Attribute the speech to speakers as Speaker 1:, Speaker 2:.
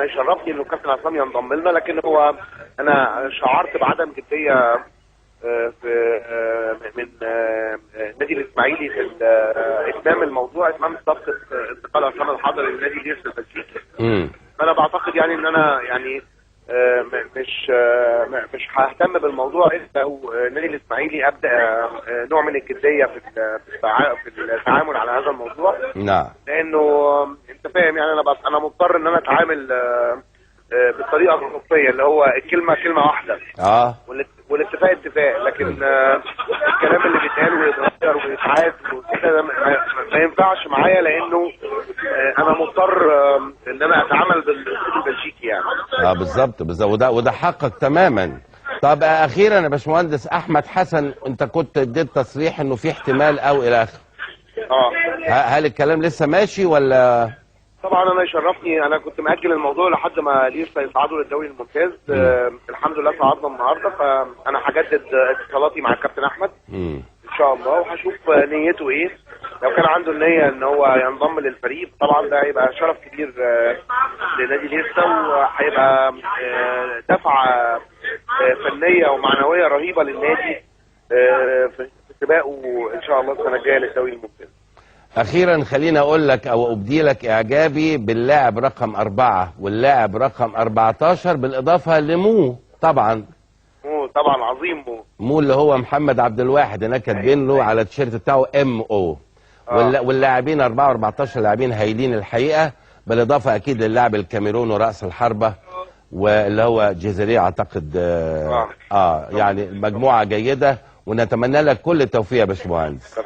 Speaker 1: يشرفني انه الكابتن عصام ينضم لنا، لكن هو انا شعرت بعدم جديه في من النادي الاسماعيلي في اتمام الموضوع، اتمام صفقه انتقال عصام الحضري للنادي اليرس البلجيكي. فانا بعتقد يعني ان انا يعني مش ههتم بالموضوع الا لو النادي الاسماعيلي ابدا نوع من الجديه في التعامل على هذا الموضوع.
Speaker 2: نعم.
Speaker 1: لانه انت فاهم يعني انا مضطر ان انا اتعامل بالطريقه الاوروبيه اللي هو الكلمه كلمه واحده. والاتفاق اتفاق، لكن الكلام اللي بيتقال ويتغير ويتعاد وكده ما ينفعش معايا، لانه انا مضطر ان انا اتعامل بالاسلوب البلجيكي يعني.
Speaker 2: بالظبط وده حقك تماما. طب اخيرا يا باشمهندس احمد حسن، انت كنت اديت تصريح انه في احتمال او الى اخره. هل الكلام لسه ماشي ولا؟
Speaker 1: طبعا انا يشرفني، انا كنت مأجل الموضوع لحد ما لسه يصعدوا للدوري الممتاز. الحمد لله صعدنا النهارده، فانا هجدد اتصالاتي مع الكابتن احمد ان شاء الله، وهشوف نيته ايه. لو كان عنده النيه ان هو ينضم للفريق طبعا ده هيبقى شرف كبير لنادي ليستا، وهيبقى دفعه فنيه ومعنويه رهيبه للنادي في سباقه ان شاء الله السنه الجايه للدوري الممتاز.
Speaker 2: اخيرا خليني اقول لك او ابدي لك اعجابي باللاعب رقم 4 واللاعب رقم 14 بالاضافه لمو طبعا.
Speaker 1: طبعا عظيم
Speaker 2: مو اللي هو محمد عبد الواحد، هناك كاتبين له على التيشيرت بتاعه MO. واللاعبين 4 و14 لاعبين هايلين الحقيقه، بالاضافه اكيد للاعب الكاميروني راس الحربه واللي هو جزيري اعتقد. يعني مجموعه جيده، ونتمنى لك كل التوفيق يا باشمهندس.